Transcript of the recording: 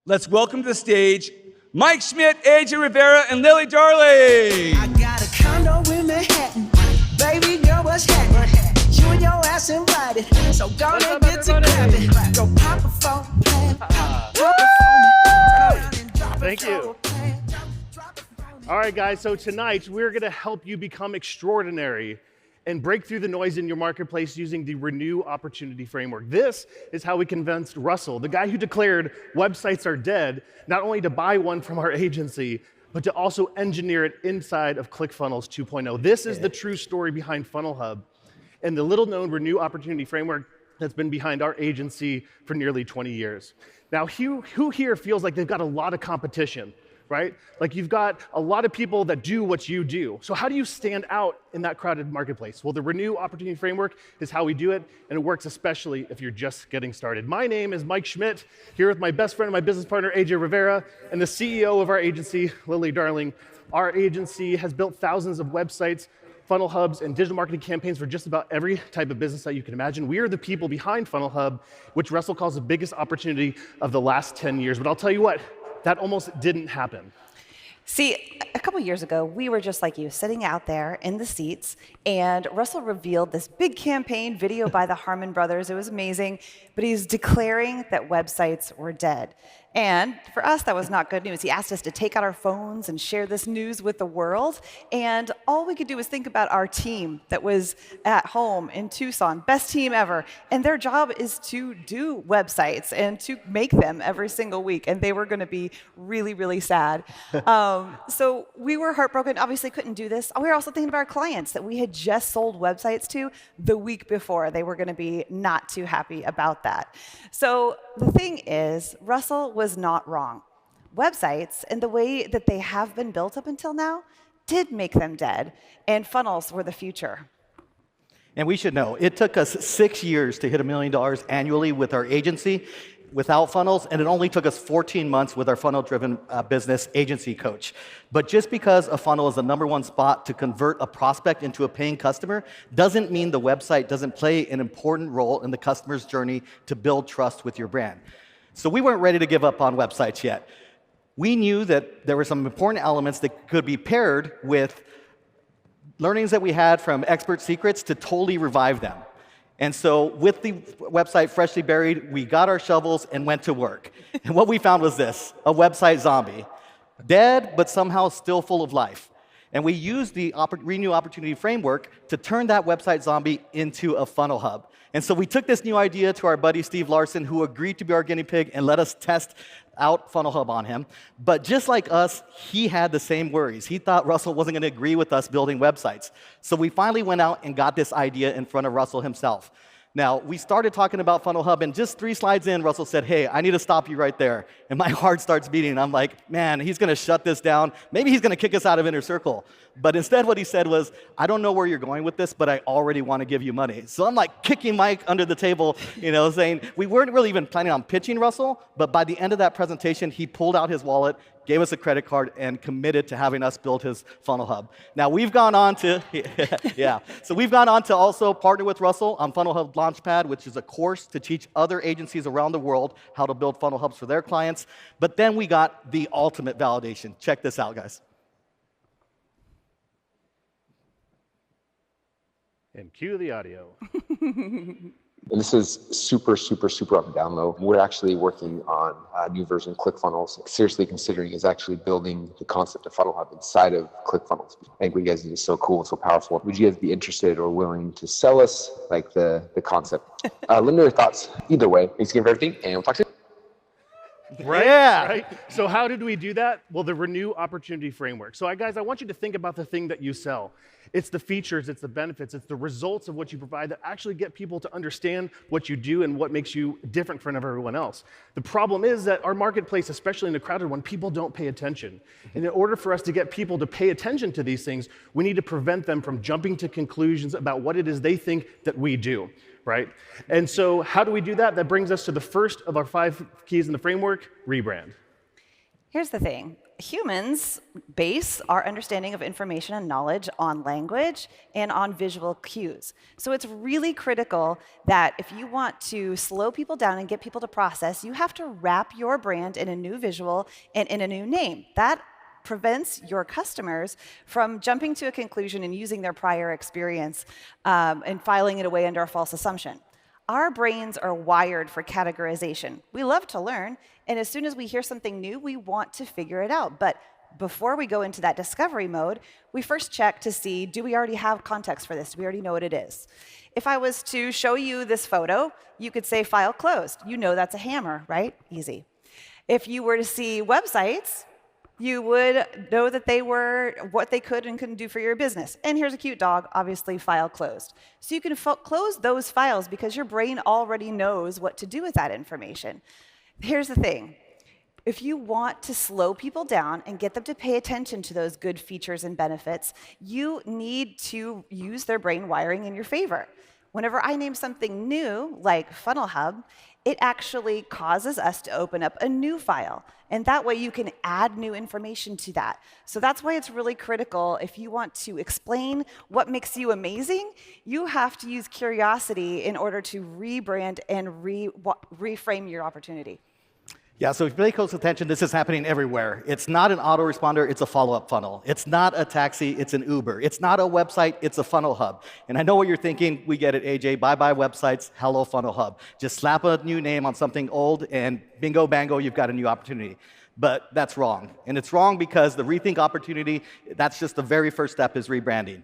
Let's welcome to the stage Mike Schmidt, AJ Rivera, and Lily Darling. I got a condo in Manhattan. Baby girl, what's happening? You and your ass invited. So go and get to clapping. Go pop a phone, pop a phone. Thank you. All right, guys, so tonight we're going to help you become extraordinary and break through the noise in your marketplace using the Renew Opportunity Framework. This is how we convinced Russell, the guy who declared websites are dead, not only to buy one from our agency, but to also engineer it inside of ClickFunnels 2.0. This is the true story behind FunnelHub and the little-known Renew Opportunity Framework that's been behind our agency for nearly 20 years. Now, who here feels like they've got a lot of competition? Right? Like you've got a lot of people that do what you do. So how do you stand out in that crowded marketplace? Well, the Renew Opportunity Framework is how we do it, and it works especially if you're just getting started. My name is Mike Schmidt, here with my best friend and my business partner, AJ Rivera, and the CEO of our agency, Lily Darling. Our agency has built thousands of websites, funnel hubs, and digital marketing campaigns for just about every type of business that you can imagine. We are the people behind FunnelHub, which Russell calls the biggest opportunity of the last 10 years. But I'll tell you what, that almost didn't happen. See, a couple years ago, we were just like you, sitting out there in the seats, and Russell revealed this big campaign video by the Harmon brothers. It was amazing, but he's declaring that websites were dead. And for us, that was not good news. He asked us to take out our phones and share this news with the world, and all we could do was think about our team that was at home in Tucson, best team ever, and their job is to do websites and to make them every single week, and they were going to be really, really sad. So we were heartbroken, obviously couldn't do this. We were also thinking of our clients that we had just sold websites to the week before. They were going to be not too happy about that. So the thing is, Russell was not wrong. Websites, and the way that they have been built up until now, did make them dead, and funnels were the future. And we should know, it took us 6 years to hit $1 million annually with our agency without funnels, and it only took us 14 months with our funnel-driven business agency coach. But just because a funnel is the #1 spot to convert a prospect into a paying customer doesn't mean the website doesn't play an important role in the customer's journey to build trust with your brand. So we weren't ready to give up on websites yet. We knew that there were some important elements that could be paired with learnings that we had from Expert Secrets to totally revive them. And so with the website freshly buried, we got our shovels and went to work. And what we found was this, a website zombie. Dead, but somehow still full of life. And we used the Renew Opportunity Framework to turn that website zombie into a funnel hub. And so we took this new idea to our buddy Steve Larson, who agreed to be our guinea pig and let us test out FunnelHub on him. But just like us, he had the same worries. He thought Russell wasn't going to agree with us building websites. So we finally went out and got this idea in front of Russell himself. Now, we started talking about FunnelHub, and just 3 slides in, Russell said, hey, I need to stop you right there. And my heart starts beating, and I'm like, man, he's going to shut this down. Maybe he's going to kick us out of Inner Circle. But instead, what he said was, I don't know where you're going with this, but I already want to give you money. So I'm like kicking Mike under the table, saying, we weren't really even planning on pitching Russell, but by the end of that presentation, he pulled out his wallet, gave us a credit card, and committed to having us build his funnel hub. Now, we've gone on to, so we've gone on to also partner with Russell on FunnelHub Launchpad, which is a course to teach other agencies around the world how to build funnel hubs for their clients. But then we got the ultimate validation. Check this out, guys. And cue the audio. And this is super, super, super up and down low. We're actually working on a new version of ClickFunnels. Seriously considering is actually building the concept of FunnelHub inside of ClickFunnels. I think what you guys did is so cool and so powerful. Would you guys be interested or willing to sell us like the concept? Let me know your thoughts. Either way, thanks again for everything, and we'll talk soon. Right? Yeah. Right? So how did we do that? Well, the Renew Opportunity Framework. So guys, I want you to think about the thing that you sell. It's the features, it's the benefits, it's the results of what you provide that actually get people to understand what you do and what makes you different from everyone else. The problem is that our marketplace, especially in a crowded one, people don't pay attention. And in order for us to get people to pay attention to these things, we need to prevent them from jumping to conclusions about what it is they think that we do. Right? And so how do we do that? That brings us to the first of our 5 keys in the framework, rebrand. Here's the thing. Humans base our understanding of information and knowledge on language and on visual cues. So it's really critical that if you want to slow people down and get people to process, you have to wrap your brand in a new visual and in a new name. That prevents your customers from jumping to a conclusion and using their prior experience and filing it away under a false assumption. Our brains are wired for categorization. We love to learn, and as soon as we hear something new, we want to figure it out. But before we go into that discovery mode, we first check to see, do we already have context for this? Do we already know what it is? If I was to show you this photo, you could say file closed. You know that's a hammer, right? Easy. If you were to see websites, you would know that they were what they could and couldn't do for your business. And here's a cute dog, obviously file closed. So you can close those files because your brain already knows what to do with that information. Here's the thing. If you want to slow people down and get them to pay attention to those good features and benefits, you need to use their brain wiring in your favor. Whenever I name something new, like FunnelHub, it actually causes us to open up a new file. And that way you can add new information to that. So that's why it's really critical. If you want to explain what makes you amazing, you have to use curiosity in order to rebrand and reframe your opportunity. Yeah, so if you pay close attention, this is happening everywhere. It's not an autoresponder, it's a follow-up funnel. It's not a taxi, it's an Uber. It's not a website, it's a funnel hub. And I know what you're thinking, we get it, AJ, bye-bye websites, hello funnel hub. Just slap a new name on something old and bingo bango, you've got a new opportunity. But that's wrong. And it's wrong because the rethink opportunity, that's just the very first step is rebranding.